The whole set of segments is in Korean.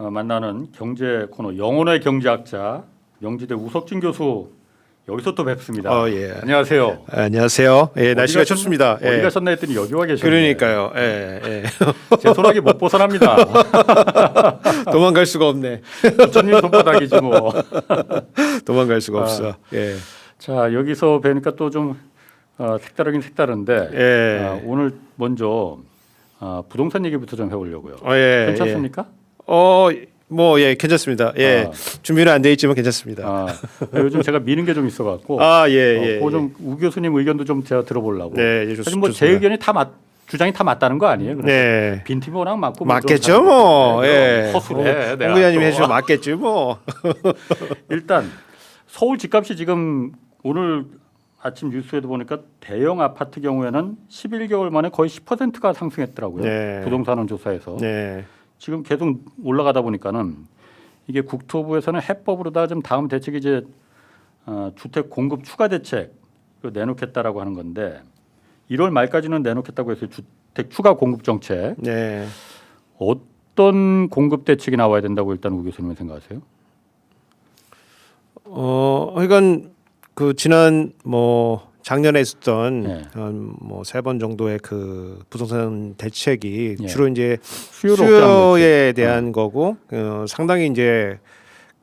만나는 경제 코너 영혼의 경제학자 명지대 우석진 교수 여기서 또 뵙습니다. 예. 안녕하세요. 안녕하세요. 예, 날씨가 춥습니다. 어디 가셨나 했더니 여기 와 계셨네요. 그러니까요. 예. 제 소나기 못 벗어납니다. 도망갈 수가 없네. 부처님 손바닥이지 뭐. 도망갈 수가 없어. 예. 자 여기서 뵈니까 또 좀 색다르긴 색다른데 예. 오늘 먼저 부동산 얘기부터 좀 해보려고요. 예. 괜찮습니까? 예, 괜찮습니다. 예. 준비는 안 돼 있지만 괜찮습니다. 요즘 제가 미는 게 좀 있어갖고 예. 우 교수님 의견도 좀 제가 들어보려고. 네, 예, 사실 뭐 제 의견이 주장이 다 맞다는 거 아니에요? 네. 빈틈이 워낙 많고 맞겠죠, 뭐. 예. 허술해. 홍 기자님 해주면 맞겠죠, 뭐. 일단 서울 집값이 지금 오늘 아침 뉴스에도 보니까 대형 아파트 경우에는 11개월 만에 거의 10%가 상승했더라고요. 네. 부동산원 조사에서. 네. 지금 계속 올라가다 보니까는 이게 국토부에서는 해법으로다 좀 다음 대책이 이제 주택 공급 추가 대책 내놓겠다라고 하는 건데 1월 말까지는 내놓겠다고 해서 주택 추가 공급 정책. 네. 어떤 공급 대책이 나와야 된다고 일단 우 교수님은 생각하세요? 그러니까 그 지난 작년에 있었던 네. 뭐 3번 정도의 그 부동산 대책이 예. 주로 이제 수요를 억제하는 수요에 대한 거고 상당히 이제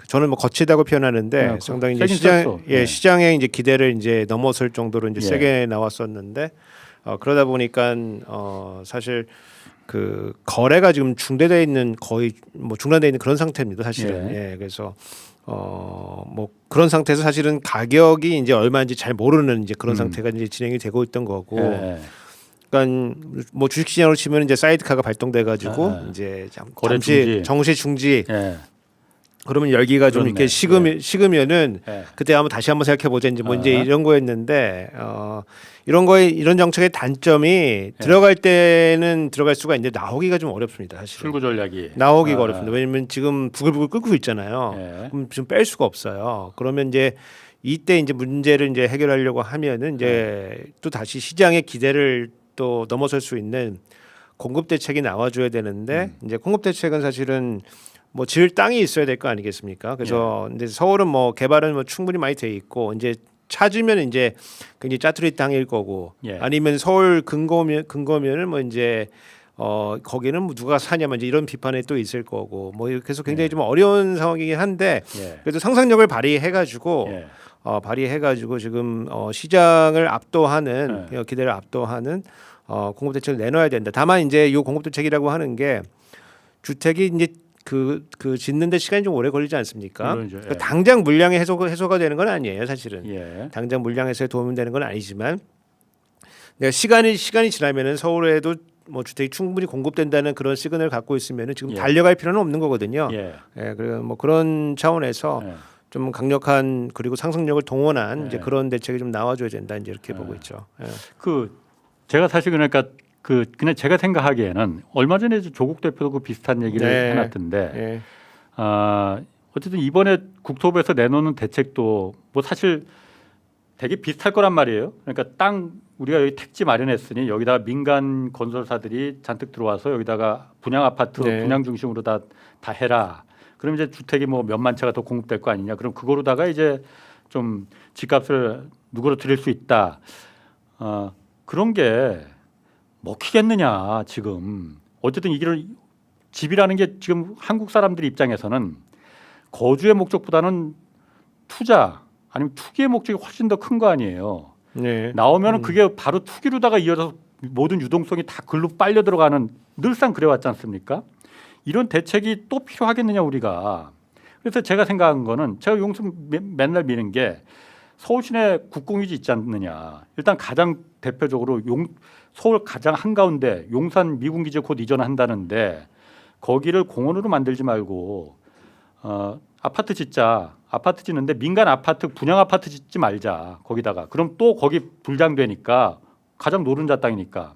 저는 뭐 거치다고 표현하는데 상당히 이제 시장의 이제 기대를 이제 넘어설 정도로 이제 세게 나왔었는데 그러다 보니까 사실 그 거래가 지금 중단돼 있는 거의 중단돼 있는 그런 상태입니다 사실은. 예. 그래서 뭐 그런 상태에서 사실은 가격이 이제 얼마인지 잘 모르는 이제 그런 상태가 이제 진행이 되고 있던 거고. 그러니까 뭐 주식시장으로 치면 이제 사이드카가 발동돼 가지고 이제 잠시 정시 중지. 그러면 열기가 좀 이렇게 식으면은 그때 한번 다시 한번 생각해 보자 이제 이제 이런 거였는데 이런 정책의 단점이 들어갈 때는 들어갈 수가 있는데 나오기가 좀 어렵습니다 사실. 출구 전략이 나오기가 어렵습니다. 왜냐면 지금 부글부글 끓고 있잖아요. 그럼 지금 뺄 수가 없어요. 그러면 이제 이때 이제 문제를 이제 해결하려고 하면은 이제 또 다시 시장의 기대를 또 넘어설 수 있는 공급 대책이 나와줘야 되는데 이제 공급 대책은 사실은 뭐 질 땅이 있어야 될 거 아니겠습니까? 그래서 이제 서울은 뭐 개발은 뭐 충분히 많이 돼 있고 이제 찾으면 이제 굉장히 짜투리 땅일 거고 아니면 서울 근거면은 뭐 이제 거기는 뭐 누가 사냐면 이제 이런 비판이 또 있을 거고 뭐 그래서 굉장히 좀 어려운 상황이긴 한데 그래도 상상력을 발휘해가지고 지금 시장을 압도하는 기대를 압도하는 공급 대책을 내놔야 된다. 다만 이제 이 공급 대책이라고 하는 게 주택이 이제 그 짓는데 시간이 좀 오래 걸리지 않습니까? 그러니까 당장 물량의 해소가 되는 건 아니에요, 사실은. 당장 물량 해소에 도움이 되는 건 아니지만, 내가 시간이 지나면은 서울에도 뭐 주택이 충분히 공급된다는 그런 시그널을 갖고 있으면은 지금 달려갈 필요는 없는 거거든요. 그리고 뭐 그런 차원에서 좀 강력한 그리고 상승력을 동원한 이제 그런 대책이 좀 나와줘야 된다 이제 이렇게 보고 있죠. 제가 사실 그러니까 그냥 제가 생각하기에는 얼마 전에 조국 대표도 그 비슷한 얘기를 해놨던데 어쨌든 이번에 국토부에서 내놓는 대책도 뭐 사실 되게 비슷할 거란 말이에요. 그러니까 땅 우리가 여기 택지 마련했으니 여기다가 민간 건설사들이 잔뜩 들어와서 여기다가 분양 아파트 분양 중심으로 다 해라. 그럼 이제 주택이 뭐 몇만 채가 더 공급될 거 아니냐. 그럼 그거로다가 이제 좀 집값을 누그러뜨릴 수 있다. 그런 게 먹히겠느냐 지금. 어쨌든 이게 집이라는 게 지금 한국 사람들 입장에서는 거주의 목적보다는 투자 아니면 투기의 목적이 훨씬 더 큰 거 아니에요. 나오면은 그게 바로 투기로다가 이어서 모든 유동성이 다 글로 빨려 들어가는 늘상 그래왔지 않습니까? 이런 대책이 또 필요하겠느냐 우리가. 그래서 제가 생각한 거는 제가 용수 맨날 미는 게 서울 시내 국공유지 있지 않느냐. 일단 가장 대표적으로 서울 가장 한가운데 용산 미군기지 곧 이전한다는데 거기를 공원으로 만들지 말고 아파트 짓는데 민간 아파트 분양 아파트 짓지 말자 거기다가. 그럼 또 거기 불장되니까 가장 노른자 땅이니까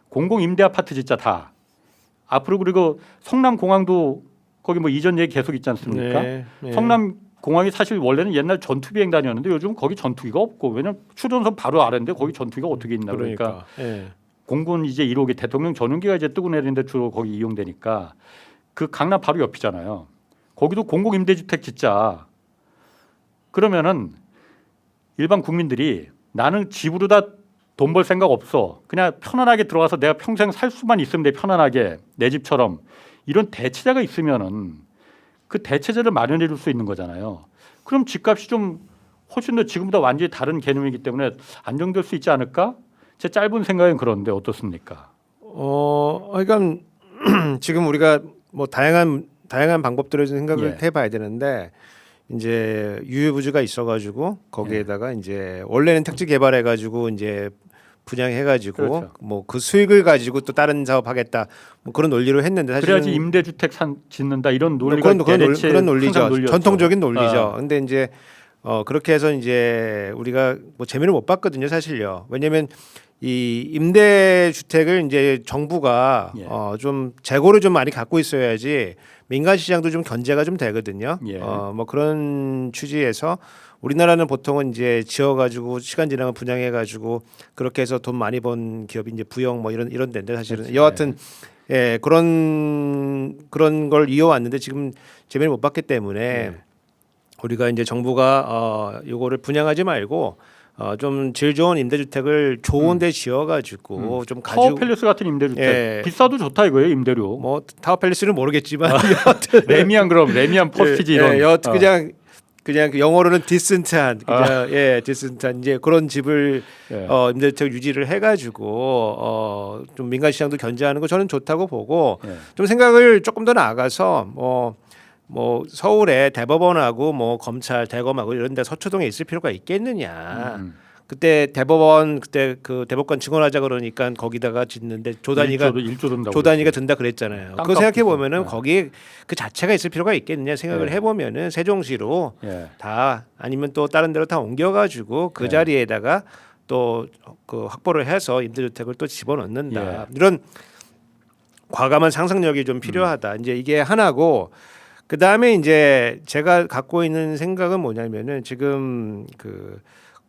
공공 임대 아파트 짓자 다. 앞으로 그리고 성남공항도 거기 뭐 이전 얘기 계속 있지 않습니까? 성남 공항이 사실 원래는 옛날 전투 비행단이었는데 요즘 거기 전투기가 없고 왜냐면 추전선 바로 아래인데 거기 전투기가 어떻게 있나 그러니까 공군 이제 1호기 대통령 전용기가 이제 뜨고 내리는데 주로 거기 이용되니까 그 강남 바로 옆이잖아요. 거기도 공공임대주택 짓자. 그러면은 일반 국민들이 나는 집으로 다 돈 벌 생각 없어. 그냥 편안하게 들어가서 내가 평생 살 수만 있으면 돼. 편안하게 내 집처럼. 이런 대체자가 있으면은 그 대체자를 마련해 줄 수 있는 거잖아요. 그럼 집값이 좀 훨씬 더 지금보다 완전히 다른 개념이기 때문에 안정될 수 있지 않을까? 제 짧은 생각은 그런데 어떻습니까? 그러니까 지금 우리가 뭐 다양한 방법들을 좀 생각을 해봐야 되는데 이제 유효부지가 있어가지고 거기에다가 이제 원래는 택지 개발해가지고 이제 분양해가지고 그렇죠. 뭐 그 수익을 가지고 또 다른 사업하겠다 뭐 그런 논리로 했는데 사실은 그래야지 임대주택 짓는다 이런 논리가 그런 논리죠. 논리였죠. 전통적인 논리죠. 근데 이제 그렇게 해서 이제 우리가 뭐 재미를 못 봤거든요, 사실요. 왜냐하면 이 임대주택을 이제 정부가 좀 재고를 좀 많이 갖고 있어야지 민간 시장도 좀 견제가 좀 되거든요. 뭐 그런 취지에서 우리나라는 보통은 이제 지어가지고 시간 지나면 분양해가지고 그렇게 해서 돈 많이 번 기업이 이제 부영 뭐 이런 데인데 사실은 그렇지. 여하튼 그런 걸 이어왔는데 지금 재미를 못 봤기 때문에 우리가 이제 정부가 요거를 분양하지 말고 좀 질 좋은 임대주택을 좋은데 지어가지고 좀 가지고 타워팰리스 같은 임대주택 비싸도 좋다 이거예요 임대료. 뭐 타워팰리스는 모르겠지만 레미안 그럼 레미안 퍼스티지 이런. 여하튼 그냥 그 영어로는 디센트한 디센트한 이제 그런 집을 임대주택 유지를 해가지고 좀 민간 시장도 견제하는 거 저는 좋다고 보고 좀 생각을 조금 더 나아가서 뭐 서울에 대법원하고 뭐 검찰 대검하고 이런 데 서초동에 있을 필요가 있겠느냐. 그때 대법원 그 대법관 증언하자 그러니까 거기다가 짓는데 조 단위가 든다 그랬잖아요. 그거 생각해 보면은 거기 그 자체가 있을 필요가 있겠느냐 생각을 해보면은 세종시로 다 아니면 또 다른 데로 다 옮겨가지고 그 자리에다가 또 그 확보를 해서 임대주택을 또 집어넣는다. 이런 과감한 상상력이 좀 필요하다. 이제 이게 하나고. 그 다음에 이제 제가 갖고 있는 생각은 뭐냐면은 지금 그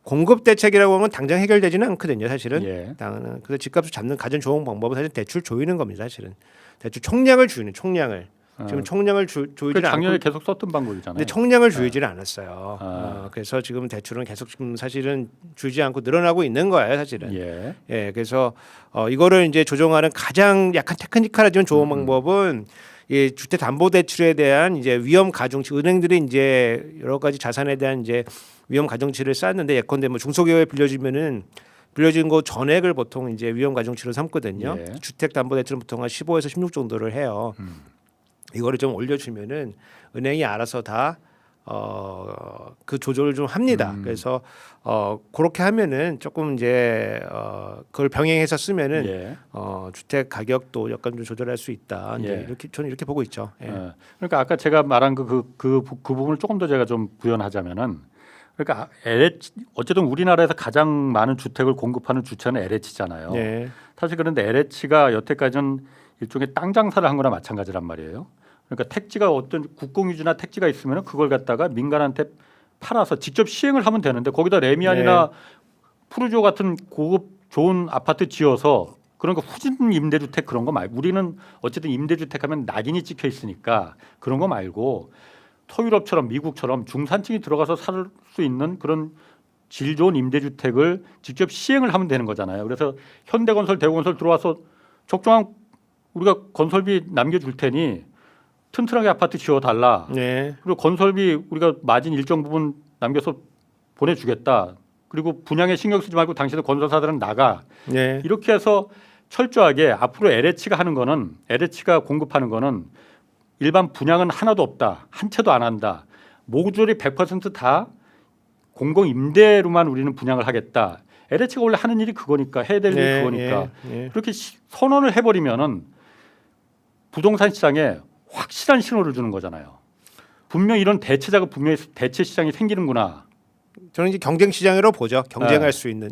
공급 대책이라고 하면 당장 해결되지는 않거든요, 사실은. 그래서 집값을 잡는 가장 좋은 방법은 사실 대출 조이는 겁니다, 사실은. 대출 총량을 줄이는 총량을. 지금 총량을 조이지는 않고 작년에 계속 썼던 방법이잖아요. 근데 총량을 줄이지는 않았어요. 그래서 지금 대출은 계속 지금 사실은 줄지 않고 늘어나고 있는 거예요, 사실은. 그래서 이거를 이제 조정하는 가장 약간 테크니컬하지만 좋은 방법은 이 주택담보대출에 대한 이제 위험 가중치 은행들이 이제 여러 가지 자산에 대한 이제 위험 가중치를 쌓는데 예컨대 뭐 중소기업에 빌려주면은 빌려준 거 전액을 보통 이제 위험 가중치로 삼거든요. 주택담보대출은 보통 한 15에서 16 정도를 해요. 이거를 좀 올려주면은 은행이 알아서 다 그 조절을 좀 합니다. 그래서 그렇게 하면은 조금 이제 그걸 병행해서 쓰면은 주택 가격도 약간 좀 조절할 수 있다. 이제 이렇게 저는 이렇게 보고 있죠. 그러니까 아까 제가 말한 그 부분을 조금 더 제가 좀 부연하자면은 그러니까 어쨌든 우리나라에서 가장 많은 주택을 공급하는 주체는 LH잖아요. 사실 그런데 LH가 여태까지는 일종의 땅 장사를 한 거나 마찬가지란 말이에요. 그러니까 택지가 어떤 국공유지나 택지가 있으면 그걸 갖다가 민간한테 팔아서 직접 시행을 하면 되는데 거기다 레미안이나 푸르지오 같은 고급 좋은 아파트 지어서 그런 거 후진 임대주택 그런 거 말고 우리는 어쨌든 임대주택 하면 낙인이 찍혀 있으니까 그런 거 말고 서유럽처럼 미국처럼 중산층이 들어가서 살 수 있는 그런 질 좋은 임대주택을 직접 시행을 하면 되는 거잖아요. 그래서 현대건설, 대우건설 들어와서 적정한 우리가 건설비 남겨줄 테니 튼튼하게 아파트 지어달라. 그리고 건설비 우리가 마진 일정 부분 남겨서 보내주겠다. 그리고 분양에 신경 쓰지 말고 당신들 건설사들은 나가. 이렇게 해서 철저하게 앞으로 LH가 하는 거는 LH가 공급하는 거는 일반 분양은 하나도 없다. 한 채도 안 한다. 모조리 100%다 공공 임대로만 우리는 분양을 하겠다. LH가 원래 하는 일이 그거니까 해야 될 일이 그거니까 그렇게 선언을 해버리면은 부동산 시장에 확실한 신호를 주는 거잖아요. 분명 이런 대체자가 분명히 대체 시장이 생기는구나. 저는 이제 경쟁 시장으로 보죠. 경쟁할 수 있는.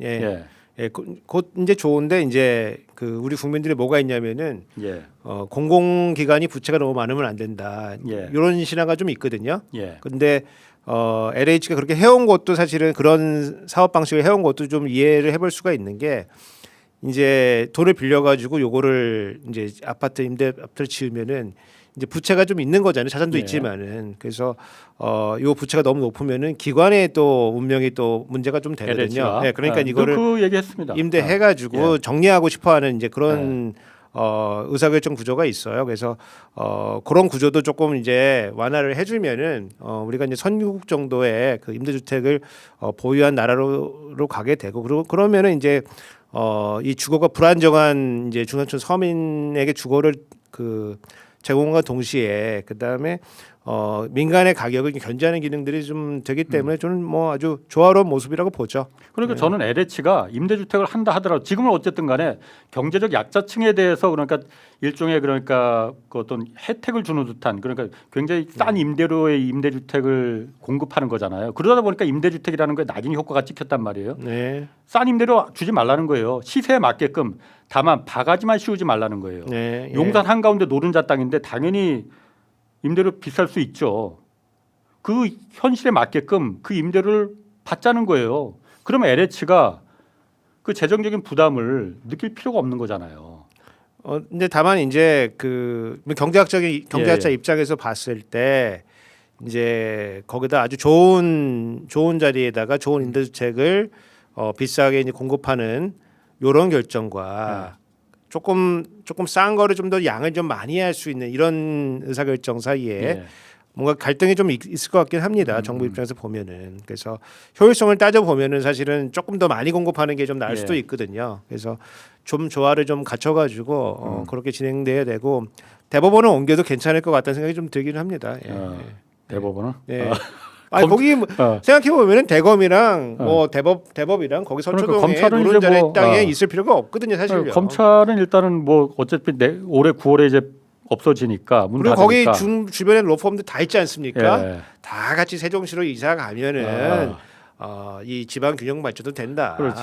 곧 이제 좋은데 이제 그 우리 국민들이 뭐가 있냐면은 공공기관이 부채가 너무 많으면 안 된다. 이런 신화가 좀 있거든요. 그런데 LH가 그렇게 해온 것도 사실은 그런 사업 방식을 해온 것도 좀 이해를 해볼 수가 있는 게 이제 돈을 빌려가지고 요거를 이제 아파트 임대 아파트를 지으면은 이제 부채가 좀 있는 거잖아요. 자산도 예. 있지만은 그래서 요 부채가 너무 높으면은 기관의 또 운명이 또 문제가 좀 되거든요. 네, 그러니까 이거를 그 얘기했습니다. 임대해가지고 정리하고 싶어하는 이제 그런 의사결정 구조가 있어요. 그래서 그런 구조도 조금 이제 완화를 해주면은 우리가 이제 선유국 정도의 그 임대주택을 보유한 나라로 가게 되고 그러면은 이제 이 주거가 불안정한 이제 중산층 서민에게 주거를 그 제공과 동시에 그 다음에 민간의 가격을 견제하는 기능들이 좀 되기 때문에 저는 뭐 아주 조화로운 모습이라고 보죠. 그러니까 저는 LH가 임대주택을 한다 하더라도 지금은 어쨌든 간에 경제적 약자층에 대해서 그러니까 일종의 그러니까 그 어떤 혜택을 주는 듯한 그러니까 굉장히 싼 임대료의 임대주택을 공급하는 거잖아요. 그러다 보니까 임대주택이라는 거에 낙인 효과가 찍혔단 말이에요. 네. 싼 임대료 주지 말라는 거예요. 시세에 맞게끔 다만 바가지만 씌우지 말라는 거예요. 네. 용산 한가운데 노른자 땅인데 당연히 임대료 비쌀 수 있죠. 그 현실에 맞게끔 그 임대료를 받자는 거예요. 그러면 LH가 그 재정적인 부담을 느낄 필요가 없는 거잖아요. 근데 다만 이제 그 경제학자 입장에서 봤을 때 이제 거기다 아주 좋은 자리에다가 좋은 임대주택을 비싸게 이제 공급하는 요런 결정과 조금 싼 거를 좀 더 양을 좀 많이 할 수 있는 이런 의사결정 사이에 뭔가 갈등이 좀 있을 것 같긴 합니다. 정부 입장에서 보면은. 그래서 효율성을 따져 보면은 사실은 조금 더 많이 공급하는 게 좀 나을 수도 있거든요. 그래서 좀 조화를 좀 갖춰가지고 그렇게 진행돼야 되고 대법원을 옮겨도 괜찮을 것 같다는 생각이 좀 들기는 합니다. 대법원은? 아니 거기 생각해 보면은 대검이랑 뭐 대법이랑 거기 서초동에 노른자리 땅에 있을 필요가 없거든요, 사실요. 검찰은 일단은 뭐 어차피 올해 9월에 이제 없어지니까 문 그리고 닫으니까. 거기 주변에 로펌들 다 있지 않습니까? 다 같이 세종시로 이사 가면은 이 지방 균형 맞춰도 된다. 그렇지.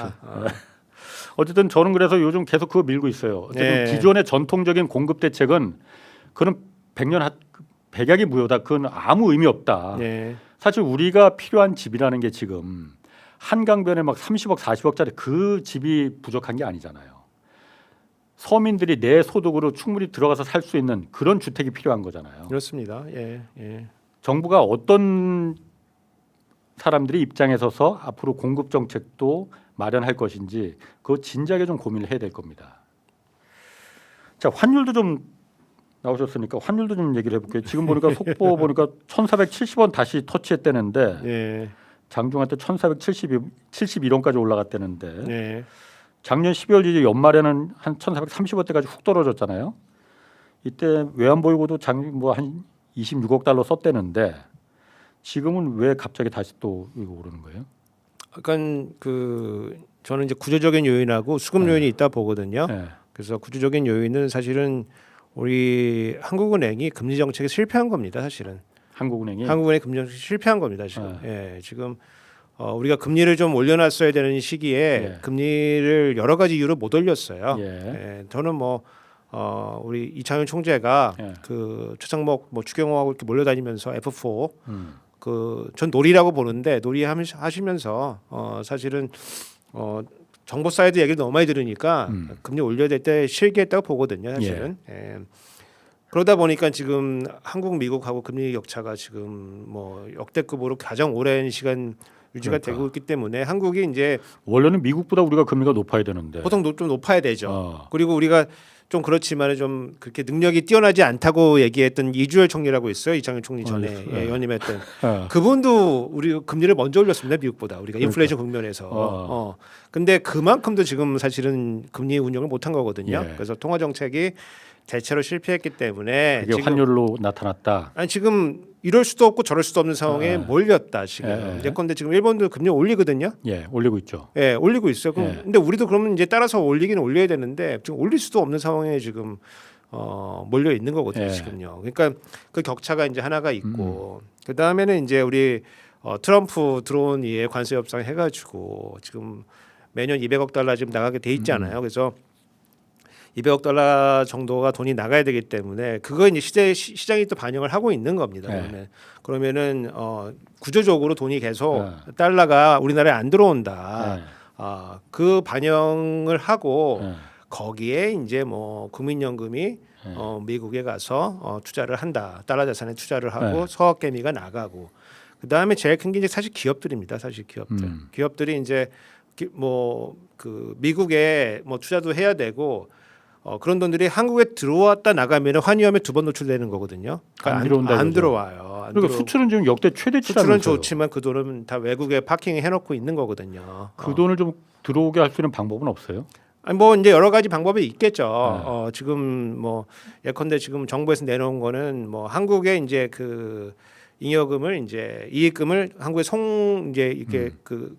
어쨌든 저는 그래서 요즘 계속 그거 밀고 있어요. 어쨌든 기존의 전통적인 공급 대책은 그런 백약이 무효다. 그건 아무 의미 없다. 사실 우리가 필요한 집이라는 게 지금 한강변에 막 30억, 40억짜리 그 집이 부족한 게 아니잖아요. 서민들이 내 소득으로 충분히 들어가서 살 수 있는 그런 주택이 필요한 거잖아요. 그렇습니다. 정부가 어떤 사람들이 입장에 서서 앞으로 공급 정책도 마련할 것인지 그거 진지하게 좀 고민을 해야 될 겁니다. 자, 환율도 좀 나오셨으니까 환율도 좀 얘기를 해볼게요. 지금 보니까 속보 보니까 1,470원 다시 터치했다는데 장중한 때 1,471원까지 올라갔다는데 작년 12월 이제 연말에는 한 1,430원대까지 훅 떨어졌잖아요. 이때 외환보유고도 뭐한 26억 달러 썼대는데 지금은 왜 갑자기 다시 또 이거 오르는 거예요? 약간 그 저는 이제 구조적인 요인하고 수급 요인이 있다 보거든요. 그래서 구조적인 요인은 사실은 우리 한국은행이 금리 정책에 실패한 겁니다. 사실은 한국은행 금리 정책에 실패한 겁니다. 지금 지금 우리가 금리를 좀 올려놨어야 되는 시기에 금리를 여러 가지 이유로 못 올렸어요. 저는 뭐 우리 이창용 총재가 그 최상목 뭐 추경호하고 이렇게 몰려다니면서 F4 그 전 놀이라고 보는데 놀이하시면서 사실은 정보 사이드 얘기를 너무 많이 들으니까 금리 올려야 될 때 실기했다고 보거든요, 사실은. 그러다 보니까 지금 한국, 미국하고 금리 격차가 지금 뭐 역대급으로 가장 오랜 시간 유지가 되고 있기 때문에 한국이 이제 원래는 미국보다 우리가 금리가 높아야 되는데 보통 좀 높아야 되죠. 그리고 우리가 좀 그렇지만 좀 그렇게 능력이 뛰어나지 않다고 얘기했던 이주열 총리라고 있어요. 이창용 총리 전에 연임했던 그분도 우리 금리를 먼저 올렸습니다. 미국보다 우리가 인플레이션 국면에서. 근데 그만큼도 지금 사실은 금리 운영을 못한 거거든요. 그래서 통화 정책이 대체로 실패했기 때문에 이게 환율로 나타났다. 아니 지금 이럴 수도 없고 저럴 수도 없는 상황에 몰렸다 지금. 예컨대 지금 일본도 금리 올리거든요. 올리고 있죠. 올리고 있어요. 근데 우리도 그러면 이제 따라서 올리기는 올려야 되는데 지금 올릴 수도 없는 상황에 지금 몰려 있는 거거든요. 지금요. 그러니까 그 격차가 이제 하나가 있고 그 다음에는 이제 우리 트럼프 들어온 이에 관세 협상 해가지고 지금 매년 200억 달러 지금 나가게 돼 있잖아요. 그래서 200억 달러 정도가 돈이 나가야 되기 때문에 그거 이제 시장이 또 반영을 하고 있는 겁니다. 그러면은 구조적으로 돈이 계속 달러가 우리나라에 안 들어온다. 그 반영을 하고 거기에 이제 뭐 국민연금이 미국에 가서 투자를 한다. 달러 자산에 투자를 하고 서학개미가 나가고 그 다음에 제일 큰 게 이제 사실 기업들입니다. 사실 기업들이 이제 뭐 그 미국에 뭐 투자도 해야 되고 그런 돈들이 한국에 들어왔다 나가면 환위험에 2번 노출되는 거거든요. 그러니까 안 들어와요. 그러니까 수출은 지금 역대 최대치라면서요. 수출은 좋지만 그 돈은 다 외국에 파킹 해놓고 있는 거거든요. 그 돈을 좀 들어오게 할 수 있는 방법은 없어요? 아니 뭐 이제 여러 가지 방법이 있겠죠. 지금 뭐 예컨대 지금 정부에서 내놓은 거는 뭐 한국에 이제 그 잉여금을 이제 이익금을 한국에 이제 이렇게 그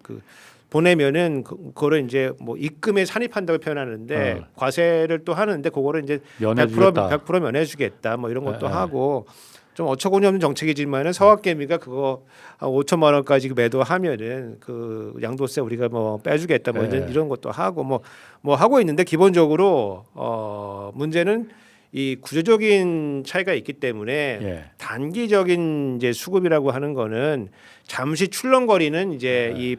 보내면은 그거를 이제 뭐 입금에 산입한다고 표현하는데 과세를 또 하는데 그거를 이제 100% 면해주겠다 뭐 이런 것도 하고 좀 어처구니 없는 정책이지만은 서학개미가 그거 한 5천만 원까지 매도하면은 그 양도세 우리가 뭐 빼주겠다 뭐 이런 것도 하고 뭐 하고 있는데 기본적으로 문제는 이 구조적인 차이가 있기 때문에 단기적인 이제 수급이라고 하는 거는 잠시 출렁거리는 이제 이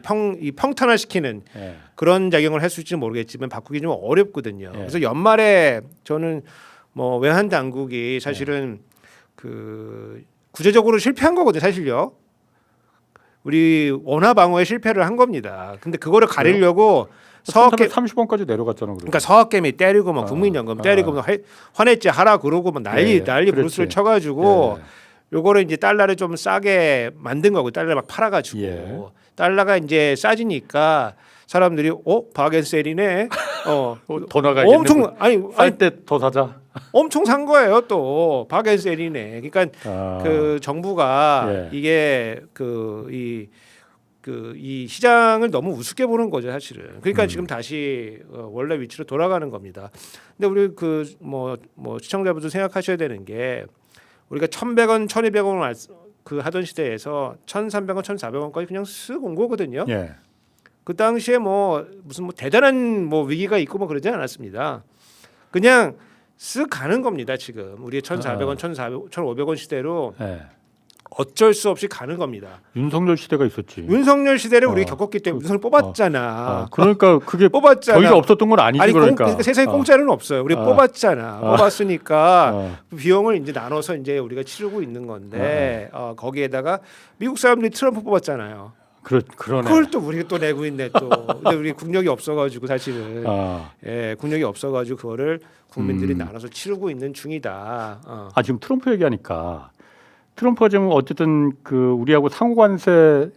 평탄화시키는 그런 작용을 할 수 있을지 모르겠지만 바꾸기 좀 어렵거든요. 그래서 연말에 저는 뭐 외환 당국이 사실은 그 구조적으로 실패한 거거든요, 사실요. 우리 원화 방어에 실패를 한 겁니다. 근데 그거를 가리려고 서학개 30원까지 내려갔잖아. 그러니까 서학개미 때리고 뭐 국민연금 때리고 뭐 환해제 하라 그러고 뭐 난리 브루스를 쳐가지고 요거를 이제 달러를 좀 싸게 만든 거고 달러 막 팔아가지고 달러가 이제 싸지니까 사람들이 바겐셀이네. 더 나가야겠네. 엄청 쌀 때 더 사자. 엄청 산 거예요 또 바겐셀이네. 그러니까 그 정부가 이게 이 시장을 너무 우습게 보는 거죠 사실은. 그러니까 지금 다시 원래 위치로 돌아가는 겁니다. 근데 우리 뭐 시청자분들 생각하셔야 되는 게 우리가 1,100원, 1,200원 그 하던 시대에서 1,300원, 1,400원까지 그냥 쓱 온 거거든요. 그 당시에 뭐 무슨 뭐 대단한 뭐 위기가 있고 뭐 그러지 않았습니다. 그냥 쓱 가는 겁니다. 지금 우리의 1,400원, 1,500원 시대로 어쩔 수 없이 가는 겁니다. 윤석열 시대가 있었지. 윤석열 시대를 우리 겪었기 때문에 윤석열 뽑았잖아. 그러니까 그게 뽑았잖아. 저희가 없었던 건 아니지. 그러니까 세상에 공짜는 없어요. 우리 뽑았잖아. 뽑았으니까 비용을 이제 나눠서 이제 우리가 치르고 있는 건데 거기에다가 미국 사람들이 트럼프 뽑았잖아요. 그러네. 그걸 또 우리가 또 내고 있네 또. 근데 우리 국력이 없어가지고 사실은 국력이 없어가지고 그거를 국민들이 나눠서 치르고 있는 중이다. 지금 트럼프 얘기하니까 트럼프가 지금 어쨌든 그 우리하고 상호관세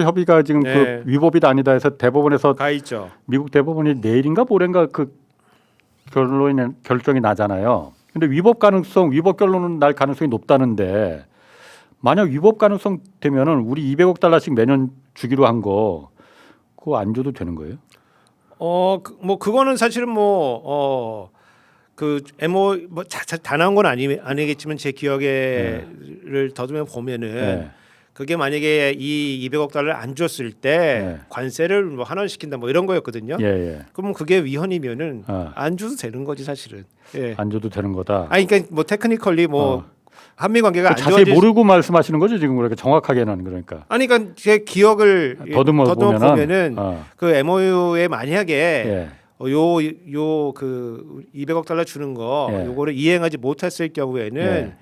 협의가 지금 그 위법이다 아니다 해서 대법원에서 가 있죠. 미국 대법원이 내일인가 모레인가 그 결정이 나잖아요. 근데 위법 결론은 날 가능성이 높다는데. 만약 위법 가능성 되면은 우리 200억 달러씩 매년 주기로 한 거 그거 안 줘도 되는 거예요? 뭐 그거는 사실은 그 MO 다 나온 건 아니겠지만 제 기억에를 더듬어 보면은 그게 만약에 이 200억 달러를 안 줬을 때 관세를 뭐 환원시킨다 뭐 이런 거였거든요. 그러면 그게 위헌이면은 안 줘도 되는 거지 사실은. 안 줘도 되는 거다. 그러니까 뭐 테크니컬리 한미 관계가 안 자세히 모르고 말씀하시는 거죠 지금 그러니까 정확하게는 그러니까. 그러니까 제 기억을 더듬어 보면은 그 MOU에 만약에 요 그 200억 달러 주는 거 요거를 이행하지 못했을 경우에는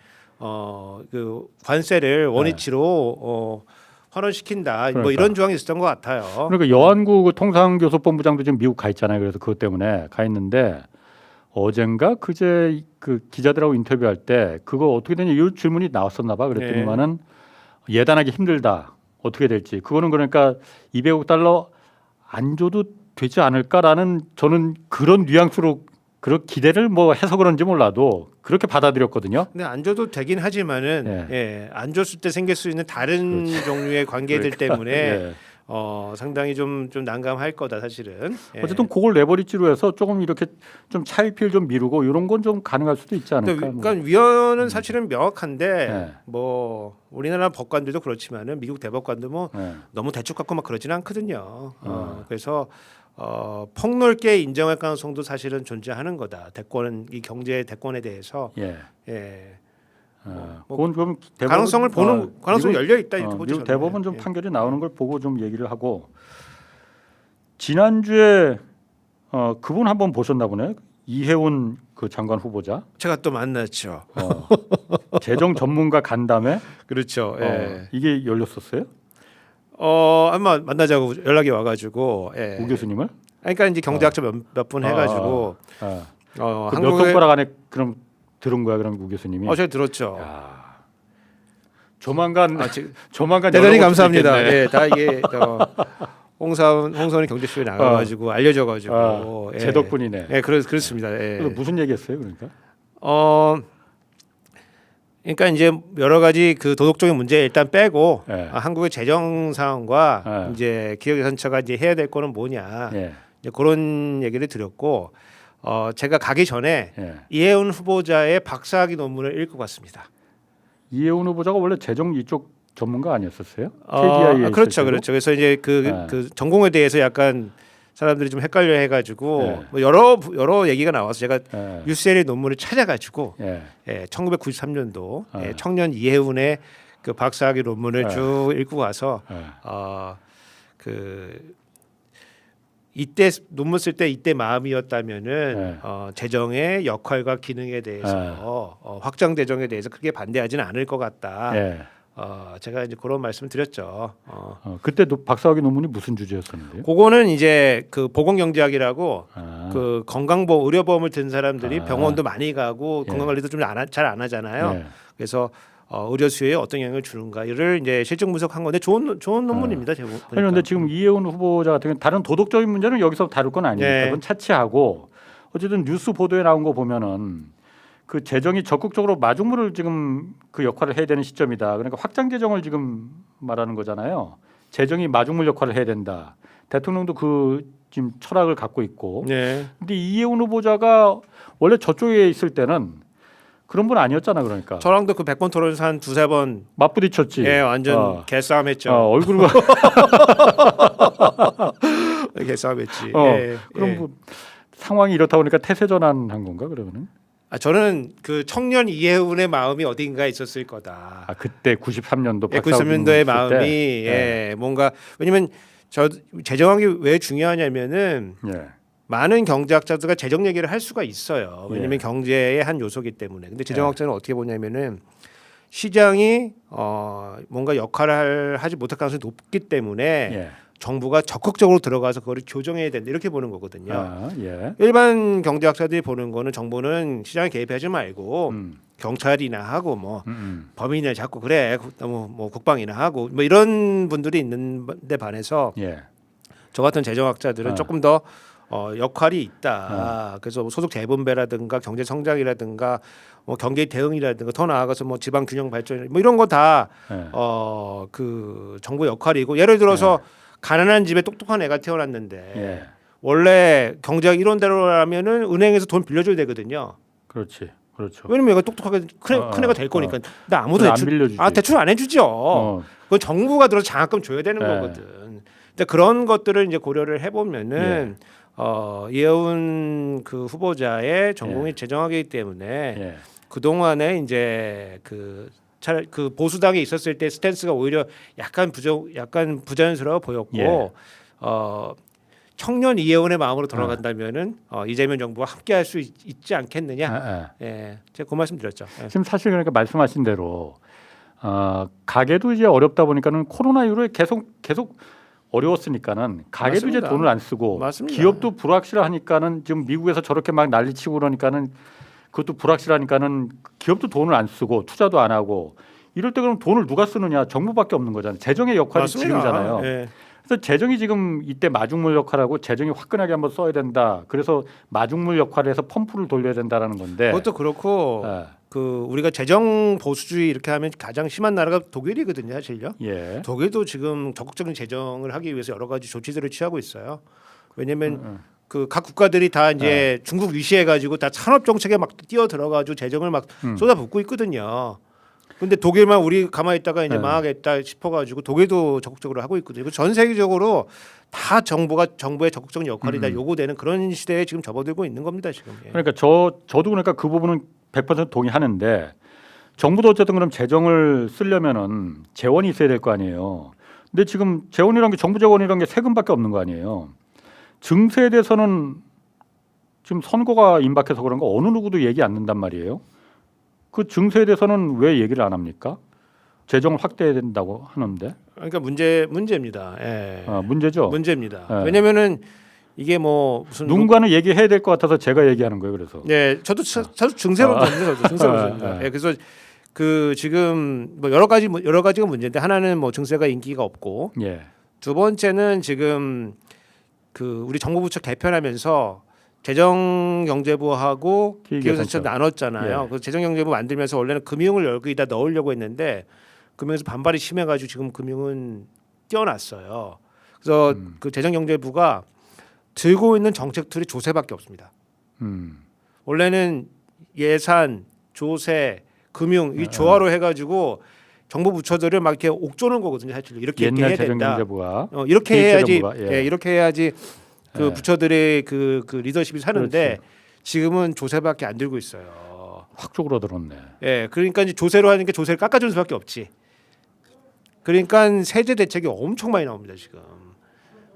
그 관세를 원위치로 환원시킨다. 그러니까. 뭐 이런 조항이 있었던 것 같아요. 그러니까 여한국 통상교섭본부장도 지금 미국 가 있잖아요. 그래서 그것 때문에 가 있는데. 어젠가 그제 그 기자들하고 인터뷰할 때 그거 어떻게 되냐 이 질문이 나왔었나 봐. 그랬더니만은 예단하기 힘들다. 어떻게 될지. 그거는 그러니까 200억 달러 안 줘도 되지 않을까라는 저는 그런 뉘앙스로 그런 기대를 뭐 해서 그런지 몰라도 그렇게 받아들였거든요. 근데 안 줘도 되긴 하지만은 안 줬을 때 생길 수 있는 다른 종류의 관계들 때문에 상당히 좀 난감할 거다 사실은. 어쨌든 그걸 레버리지로 해서 조금 이렇게 좀 차일피일 좀 미루고 이런 건 좀 가능할 수도 있지 않을까. 그러니까 위헌은 사실은 명확한데 뭐 우리나라 법관들도 그렇지만은 미국 대법관도 뭐 너무 대충 갖고 막 그러지는 않거든요. 그래서 폭넓게 인정할 가능성도 사실은 존재하는 거다. 이 경제 대권에 대해서. 그건 좀 가능성을 보는 가능성이 열려 있다 이렇게 보죠. 미국 대법원 좀 판결이 나오는 걸 보고 좀 얘기를 하고 지난주에 그분 한번 보셨나 보네. 이해운 그 장관 후보자. 제가 또 만났죠. 재정 전문가 간담회. 그렇죠. 예. 이게 열렸었어요? 한번 만나자고 연락이 와가지고. 예. 우 교수님을? 그러니까 이제 경제학자 몇 분 해가지고. 몇 손가락 안에 그럼 들은 거야 그럼 우 교수님이? 제가 들었죠. 야. 조만간 조만간 대단히 감사합니다. 예, 다 이게 홍선이 경제쇼에 나가가지고 알려져가지고 제 덕분이네. 예, 그렇습니다. 예. 그래서 무슨 얘기했어요, 그러니까? 그러니까 이제 여러 가지 그 도덕적인 문제 일단 빼고 예. 한국의 재정 상황과 이제 기획예산처가 이제 해야 될 거는 뭐냐 이제 그런 얘기를 드렸고 제가 가기 전에 이해운 후보자의 박사학위 논문을 읽고 갔습니다. 이해운 후보자가 원래 재정 이쪽 전문가 아니었었어요? KDI에 그렇죠. 그래서 이제 그 전공에 대해서 약간 사람들이 좀 헷갈려 해가지고 뭐 여러 얘기가 나와서 제가 UCL의 논문을 찾아가지고 1993년도 청년 이해운의 그 박사학위 논문을 쭉 읽고 가서 그 이때 논문 쓸 때 이때 마음이었다면은 재정의 역할과 기능에 대해서 확장 재정에 대해서 크게 반대하지는 않을 것 같다. 제가 이제 그런 말씀을 드렸죠. 그때 박사학위 논문이 무슨 주제였었는데요? 그거는 이제 그 보건경제학이라고 그 건강보험, 의료보험을 든 사람들이 병원도 많이 가고 건강관리도 좀 잘 안 하잖아요. 그래서 의료 수요에 어떤 영향을 주는가를 이제 실증 분석한 건데 좋은 논문입니다. 그런데 지금 이해운 후보자 같은 경우는 다른 도덕적인 문제는 여기서 다룰 건 아니니까 그건 차치하고 어쨌든 뉴스 보도에 나온 거 보면은 그 재정이 적극적으로 마중물을 지금 그 역할을 해야 되는 시점이다. 그러니까 확장 재정을 지금 말하는 거잖아요. 재정이 마중물 역할을 해야 된다. 대통령도 그 지금 철학을 갖고 있고. 근데 이해운 후보자가 원래 저쪽에 있을 때는 그런 분 아니었잖아. 그러니까 저랑도 그 100번 토론에서 한 두세 번 맞부딪혔지. 완전 개싸움했죠. 얼굴과 개싸움했지. 그럼 뭐 상황이 이렇다 보니까 태세 전환한 건가 그러면은? 저는 그 청년 이해운의 마음이 어딘가에 있었을 거다. 그때 93년도 93년도의 마음이 뭔가 왜냐면 저 재정학이 왜 중요하냐면은 많은 경제학자들과 재정 얘기를 할 수가 있어요. 왜냐하면 경제의 한 요소이기 때문에. 근데 재정학자는 어떻게 보냐면은 시장이 뭔가 역할을 하지 못할 가능성이 높기 때문에 정부가 적극적으로 들어가서 그거를 교정해야 된다 이렇게 보는 거거든요. 일반 경제학자들이 보는 거는 정부는 시장에 개입하지 말고 경찰이나 하고 뭐 범인을 잡고 그래 너무 뭐 국방이나 하고 뭐 이런 분들이 있는데 반해서 저 같은 재정학자들은 조금 더 역할이 있다. 그래서 소득 재분배라든가 경제 성장이라든가 뭐 경제 대응이라든가 더 나아가서 뭐 지방 균형 발전 뭐 이런 거 다 그 정부 역할이고 예를 들어서 가난한 집에 똑똑한 애가 태어났는데 원래 경제학 이론대로라면은 은행에서 돈 빌려줘야 되거든요. 그렇죠. 왜냐면 얘가 똑똑하게 큰 애가 될 거니까. 근데 아무도 대출 안 해주죠. 그건 정부가 들어서 장학금 줘야 되는 거거든. 근데 그런 것들을 이제 고려를 해보면은 이해운 그 후보자의 전공이 재정학이기 때문에 그 동안에 이제 그 보수당에 있었을 때 스탠스가 오히려 약간 부자연스러워 보였고 청년 이해운의 마음으로 돌아간다면은 이재명 정부와 함께할 수 있지 않겠느냐. 제가 그 말씀 드렸죠. 지금 사실 그러니까 말씀하신 대로 가게도 이제 어렵다 보니까는 코로나 이후에 계속 어려웠으니까는 가게도 맞습니다. 이제 돈을 안 쓰고 맞습니다. 기업도 불확실하니까는 지금 미국에서 저렇게 막 난리치고 그러니까는 그것도 불확실하니까는 기업도 돈을 안 쓰고 투자도 안 하고 이럴 때 그럼 돈을 누가 쓰느냐? 정부밖에 없는 거잖아요. 재정의 역할이 지금이잖아요. 그래서 재정이 지금 이때 마중물 역할하고 재정이 화끈하게 한번 써야 된다. 그래서 마중물 역할을 해서 펌프를 돌려야 된다라는 건데. 그것도 그렇고 그 우리가 재정 보수주의 이렇게 하면 가장 심한 나라가 독일이거든요, 사실요. 독일도 지금 적극적인 재정을 하기 위해서 여러 가지 조치들을 취하고 있어요. 왜냐하면 그 각 국가들이 다 이제 중국 위시해가지고 다 산업 정책에 막 뛰어 들어가지고 재정을 막 쏟아붓고 있거든요. 근데 독일만 우리 가만히 있다가 이제 망하겠다 싶어가지고 독일도 적극적으로 하고 있거든요. 전 세계적으로 다 정부의 적극적인 역할이 다 요구되는 그런 시대에 지금 접어들고 있는 겁니다, 지금. 그러니까 저도 그러니까 그 부분은 100% 동의하는데 정부도 어쨌든 그럼 재정을 쓰려면은 재원이 있어야 될 거 아니에요. 근데 지금 재원이란 게 정부 재원이란 게 세금밖에 없는 거 아니에요. 증세에 대해서는 지금 선거가 임박해서 그런 거 어느 누구도 얘기 안 는단 말이에요. 그 증세에 대해서는 왜 얘기를 안 합니까? 재정을 확대해야 된다고 하는데. 그러니까 문제입니다. 예. 문제죠. 문제입니다. 예. 왜냐면은 이게 뭐 무슨 누군가는 얘기해야 될 것 같아서 제가 얘기하는 거예요. 그래서. 네, 저도 증세론자입니다. 증세론자입니다. 예, 그래서 그 지금 뭐 여러 가지가 문제인데 하나는 뭐 증세가 인기가 없고 예. 두 번째는 지금 그 우리 정부부처 개편하면서 재정경제부하고 기획재정처 나눴잖아요. 예. 그 재정경제부 만들면서 원래는 금융을 여기다 넣으려고 했는데 금융에서 반발이 심해가지고 지금 금융은 떼어놨어요. 그래서 그 재정경제부가 들고 있는 정책들이 조세밖에 없습니다. 원래는 예산, 조세, 금융 이 조화로 해가지고 정부 부처들을 막 이렇게 옥조는 거거든요. 사실 이렇게 해야 된다. 이렇게 해야지. 예. 이렇게 해야지 그 부처들의 그 리더십이 사는데 그렇지. 지금은 조세밖에 안 들고 있어요. 확 쪼그라들었네. 예, 그러니까 이제 조세로 하는 게 조세를 깎아주는 수밖에 없지. 그러니까 세제 대책이 엄청 많이 나옵니다 지금.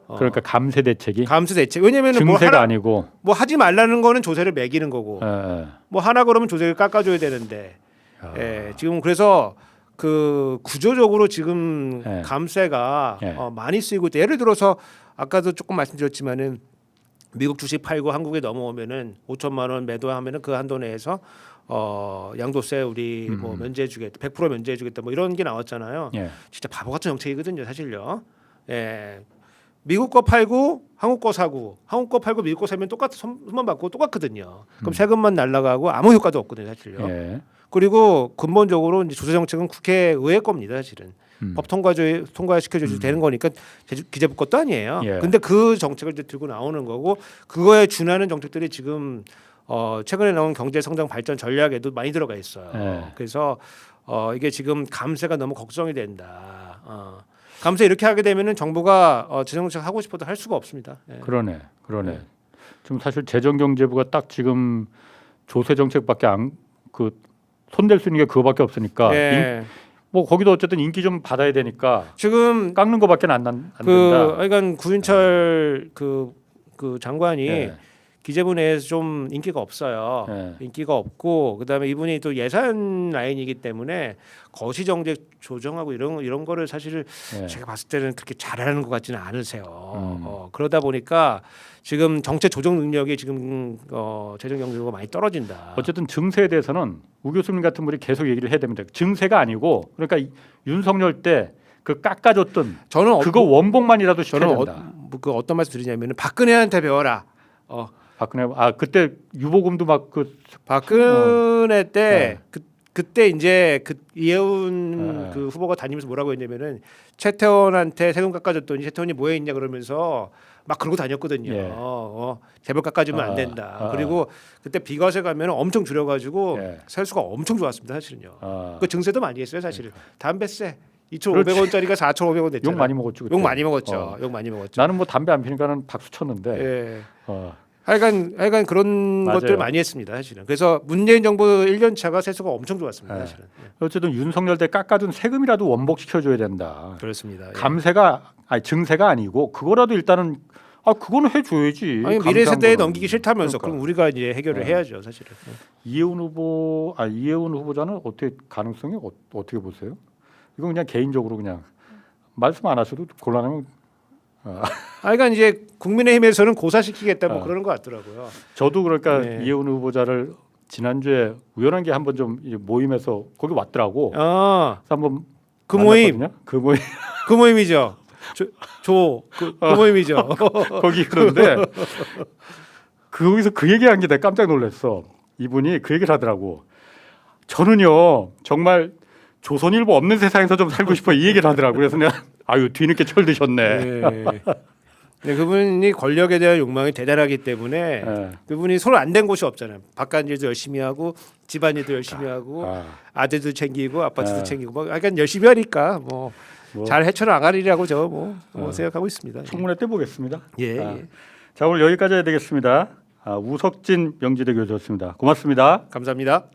그러니까 감세 대책이 감세 대책. 왜냐면은 증세가 아니고 뭐 하지 말라는 거는 조세를 매기는 거고 예. 뭐 하나 그러면 조세를 깎아줘야 되는데 지금 그래서 그 구조적으로 지금 감세가 많이 쓰이고 있다. 예를 들어서 아까도 조금 말씀드렸지만은 미국 주식 팔고 한국에 넘어오면은 5천만 원 매도하면은 그 한도 내에서 양도세 우리 뭐 면제해주겠다, 100% 면제해주겠다, 뭐 이런 게 나왔잖아요. 진짜 바보 같은 정책이거든요, 사실요. 예. 미국 거 팔고 한국 거 사고 한국 거 팔고 미국 거 사면 똑같은 손만 받고 똑같거든요. 그럼 세금만 날라가고 아무 효과도 없거든요, 사실요. 그리고 근본적으로 이제 조세 정책은 국회의회 겁니다, 사실은. 법 통과시켜줘도 되는 거니까 기재부 것도 아니에요. 근데 그 정책을 이제 들고 나오는 거고 그거에 준하는 정책들이 지금 최근에 나온 경제 성장 발전 전략에도 많이 들어가 있어요. 그래서 이게 지금 감세가 너무 걱정이 된다. 감세 이렇게 하게 되면은 정부가 재정정책 하고 싶어도 할 수가 없습니다. 그러네. 지금 사실 재정경제부가 딱 지금 조세 정책밖에 그 손댈 수 있는 게 그거밖에 없으니까 뭐 거기도 어쨌든 인기 좀 받아야 되니까 지금 깎는 거밖에 안 된다. 그러니까 구윤철 그 장관이 기재부 내에서 좀 인기가 없어요. 인기가 없고 그다음에 이분이 또 예산 라인이기 때문에 거시정책 조정하고 이런 거를 사실 제가 봤을 때는 그렇게 잘하는 것 같지는 않으세요. 그러다 보니까 지금 정책 조정 능력이 지금 재정경제가 많이 떨어진다. 어쨌든 증세에 대해서는 우 교수님 같은 분이 계속 얘기를 해야 됩니다. 증세가 아니고 그러니까 윤석열 때 그 깎아줬던 저는 그거 원복만이라도 시켜야 된다. 그 어떤 말씀 드리냐면은 박근혜한테 배워라. 박근혜 그때 유보금도 막 그 박근혜 때 그때 이제 그 이해운 그 후보가 다니면서 뭐라고 했냐면은 최태원한테 세금 깎아줬더니 최태원이 뭐해 있냐 그러면서 막 그러고 다녔거든요. 재벌 깎아주면 안 된다. 그리고 그때 비과세 가면 엄청 줄여가지고 세수가 엄청 좋았습니다. 사실은요. 그 증세도 많이 했어요. 사실은 담배세 2,500원짜리가 4,500원 됐잖아요. 욕 많이 먹었죠. 그때. 욕 많이 먹었죠. 욕 많이 먹었죠. 나는 뭐 담배 안 피니까는 박수 쳤는데. 하여간 그런 맞아요. 것들 많이 했습니다. 사실은. 그래서 문재인 정부 1년 차가 세수가 엄청 좋았습니다. 사실은. 어쨌든 윤석열 때 깎아둔 세금이라도 원복시켜줘야 된다. 그렇습니다. 증세가 아니고 그거라도 일단은 그거는 해줘야지. 미래 세대에 넘기기 싫다면서 그럼 우리가 이제 해결을 해야죠, 사실은. 이해운 후보자는 어떻게 가능성이 어떻게 보세요? 이건 그냥 개인적으로 그냥 말씀 안 하셔도 곤란하면. 그러니까 이제 국민의힘에서는 고사시키겠다 뭐 그러는 것 같더라고요. 저도 그러니까 이해운 후보자를 지난주에 우연한 게 한번 좀 모임에서 거기 왔더라고. 그래서 한번 그 모임. 그 모임. 그 모임이죠. 그 모임이죠. 거기 그런데 거기서 그 얘기한 게 내가 깜짝 놀랐어. 이분이 그 얘기를 하더라고. 저는요 정말 조선일보 없는 세상에서 좀 살고 싶어 이 얘기를 하더라고. 그래서 내가 뒤늦게 철드셨네. 그분이 권력에 대한 욕망이 대단하기 때문에 그분이 손 안 댄 곳이 없잖아요. 바깥일도 열심히 하고 집안일도 열심히 하고 아들도 챙기고 아빠도 챙기고 뭐 약간 열심히 하니까 뭐 잘 헤쳐나가리라고 저 생각하고 있습니다. 청문회 때 보겠습니다. 자 오늘 여기까지 해야 되겠습니다. 우석진 명지대 교수였습니다. 고맙습니다. 감사합니다.